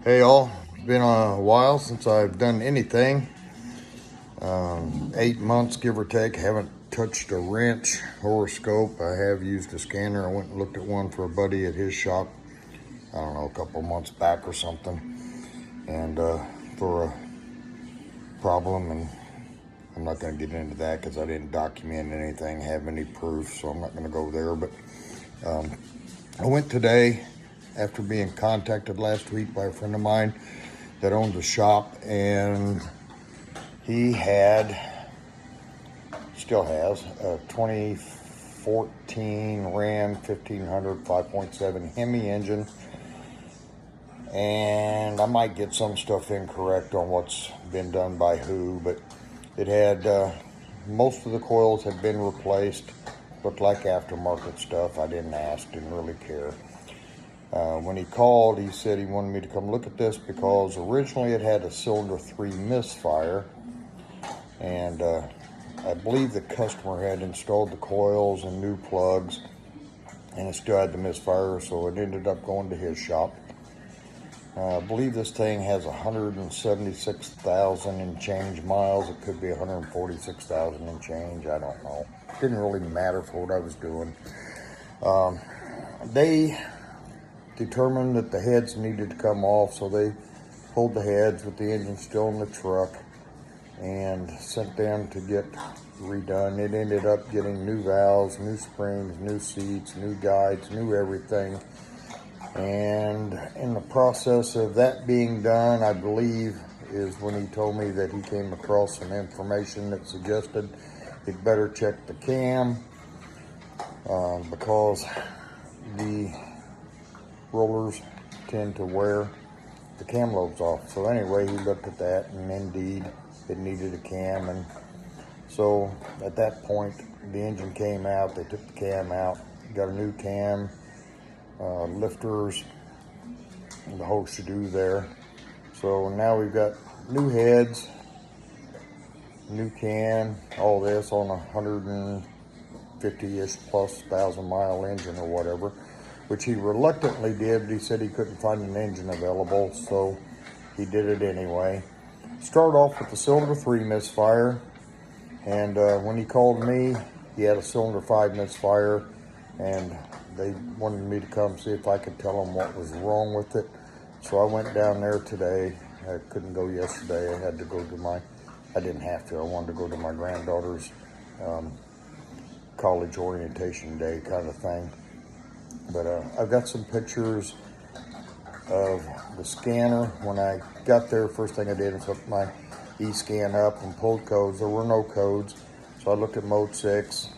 Hey all, it's been a while since I've done anything. 8 months give or take. Haven't touched a wrench or a scope. I have used a scanner. I went and looked at one for a buddy at his shop, I don't know, a couple months back or something, and for a problem. And I'm not going to get into that because I didn't document anything, have any proof, so I'm not going to go there. But I went today after being contacted last week by a friend of mine that owns a shop, and he still has a 2014 Ram 1500 5.7 Hemi engine. And I might get some stuff incorrect on what's been done by who, but it had most of the coils had been replaced. Looked like aftermarket stuff. I didn't ask, didn't really care. When he called, he said he wanted me to come look at this because originally it had a cylinder 3 misfire, and I believe the customer had installed the coils and new plugs, and it still had the misfire, so it ended up going to his shop. I believe this thing has 176,000 and change miles. It could be 146,000 and change. I don't know. Didn't really matter for what I was doing. They determined that the heads needed to come off, so they pulled the heads with the engine still in the truck and sent them to get redone. It ended up getting new valves, new springs, new seats, new guides, new everything. And in the process of that being done, I believe, is when he told me that he came across some information that suggested he'd better check the cam because the rollers tend to wear the cam lobes off. So anyway, he looked at that, and indeed it needed a cam. And so at that point, the engine came out. They took the cam out, got a new cam, lifters, and the whole to-do there. So now we've got new heads, new cam, all this on a 150-ish plus 1,000-mile engine or whatever, which he reluctantly did, but he said he couldn't find an engine available, so he did it anyway. Start off with the cylinder 3 misfire, and when he called me, he had a cylinder 5 misfire, and they wanted me to come see if I could tell them what was wrong with it. So I went down there today. I couldn't go yesterday. I had to go to I didn't have to. I wanted to go to my granddaughter's college orientation day kind of thing. But I've got some pictures of the scanner. When I got there, first thing I did was hook my e-scan up and pulled codes. There were no codes, so I looked at mode 6.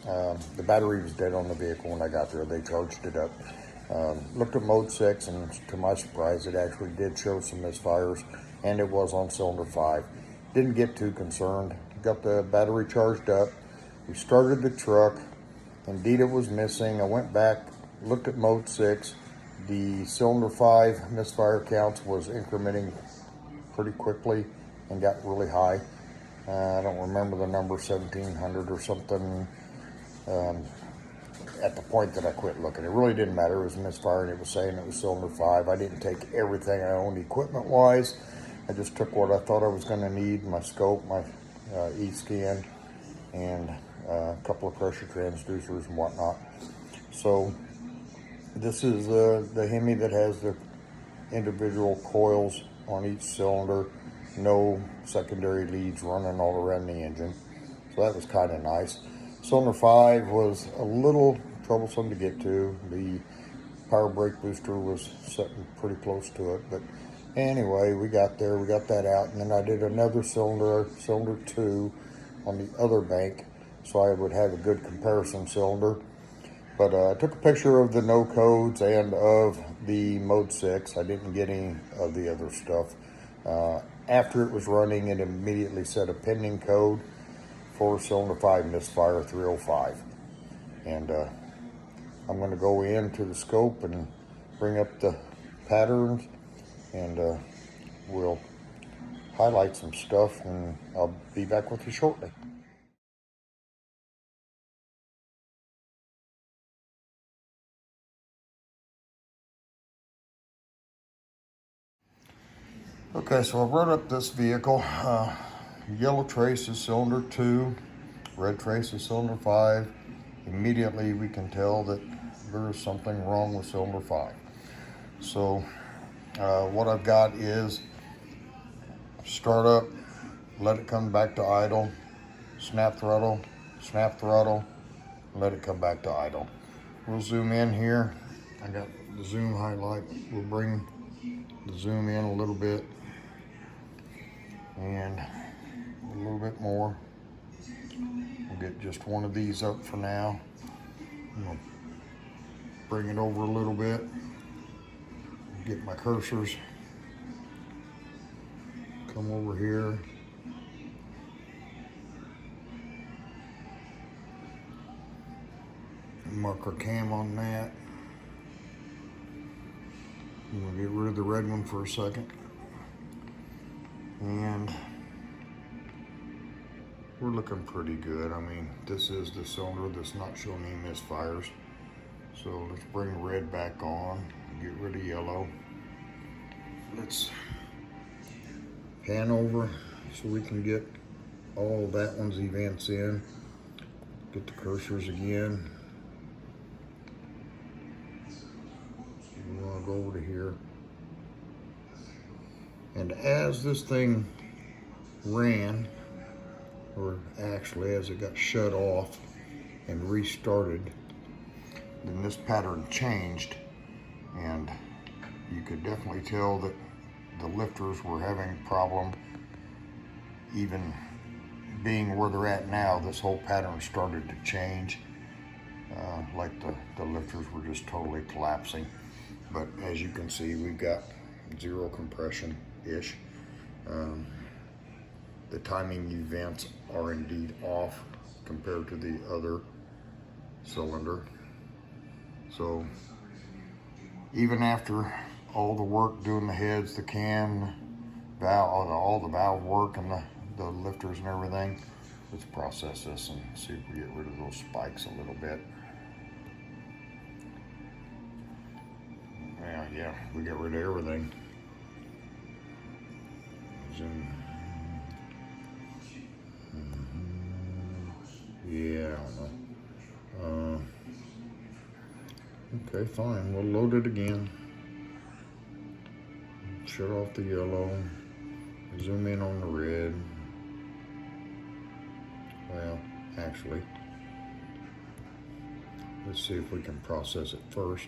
The battery was dead on the vehicle when I got there. They charged it up. Looked at mode 6, and to my surprise, it actually did show some misfires, and it was on cylinder 5. Didn't get too concerned. Got the battery charged up. We started the truck. Indeed, it was missing. I went back, looked at mode 6. The cylinder 5 misfire counts was incrementing pretty quickly and got really high. I don't remember the number, 1,700 or something. At the point that I quit looking, it really didn't matter. It was misfire, and it was saying it was cylinder 5. I didn't take everything I owned equipment wise. I just took what I thought I was going to need: my scope, my e-scan, and a couple of pressure transducers and whatnot. So this is the Hemi that has the individual coils on each cylinder, no secondary leads running all around the engine. So that was kind of nice. Cylinder 5 was a little troublesome to get to. The power brake booster was sitting pretty close to it, but anyway, we got there, we got that out, and then I did another cylinder 2 on the other bank, so I would have a good comparison cylinder. But I took a picture of the no codes and of the mode 6. I didn't get any of the other stuff. After it was running, it immediately set a pending code for cylinder 5 misfire 305. And I'm going to go into the scope and bring up the patterns, and we'll highlight some stuff, and I'll be back with you shortly. Okay, so I brought up this vehicle. Yellow trace is cylinder 2, red trace is cylinder 5. Immediately we can tell that there is something wrong with cylinder 5. So what I've got is start up, let it come back to idle, snap throttle, let it come back to idle. We'll zoom in here. I got the zoom highlight. We'll bring the zoom in a little bit and a little bit more. We'll get just one of these up for now. I'll bring it over a little bit. Get my cursors. Come over here. Mark our cam on that. I'm gonna get rid of the red one for a second. And we're looking pretty good. I mean, this is the cylinder that's not showing any misfires. So let's bring red back on, get rid of yellow. Let's pan over so we can get all that one's events in. Get the cursors again. We want to go over to here. And as this thing ran, or actually as it got shut off and restarted, then this pattern changed, and you could definitely tell that the lifters were having problem. Even being where they're at now, this whole pattern started to change. Like the lifters were just totally collapsing. But as you can see, we've got zero compression-ish. The timing events are indeed off compared to the other cylinder. So even after all the work doing the heads, the cam, valve, all the valve work and the lifters and everything, let's process this and see if we get rid of those spikes a little bit. Yeah, we get rid of everything. Zoom. Yeah, I don't know. Okay, fine. We'll load it again. Shut off the yellow. Zoom in on the red. Well, actually, let's see if we can process it first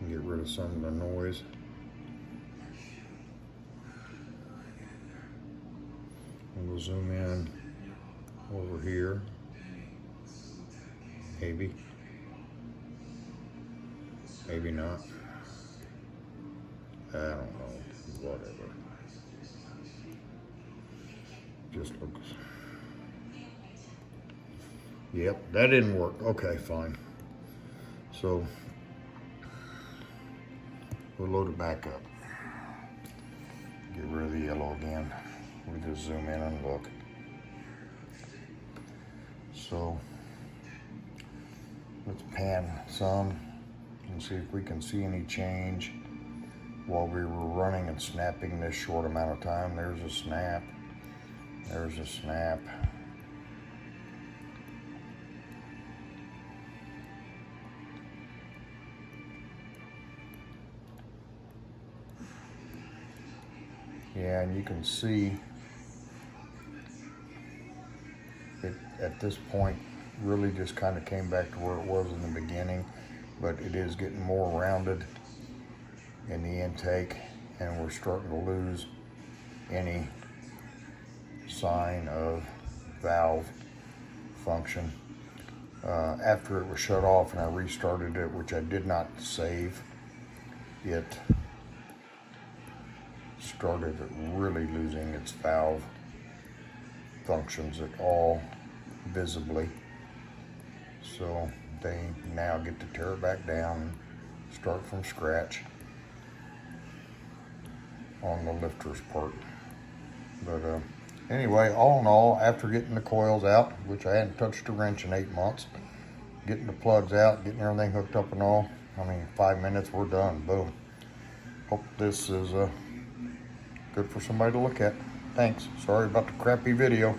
and get rid of some of the noise. And we'll zoom in over here. Maybe. Maybe not. I don't know. Whatever. Just looks. Yep, that didn't work. Okay, fine. So we'll load it back up. Get rid of the yellow again. We just zoom in and look. So let's pan some and see if we can see any change while we were running and snapping this short amount of time. There's a snap. There's a snap. Yeah, and you can see it at this point really just kind of came back to where it was in the beginning, but it is getting more rounded in the intake, and we're starting to lose any sign of valve function. After it was shut off and I restarted it, which I did not save, it started really losing its valve functions at all visibly. So they now get to tear it back down and start from scratch on the lifter's part. But anyway, all in all, after getting the coils out, which I hadn't touched a wrench in 8 months, getting the plugs out, getting everything hooked up and all, I mean, 5 minutes, we're done. Boom. Hope this is good for somebody to look at. Thanks. Sorry about the crappy video.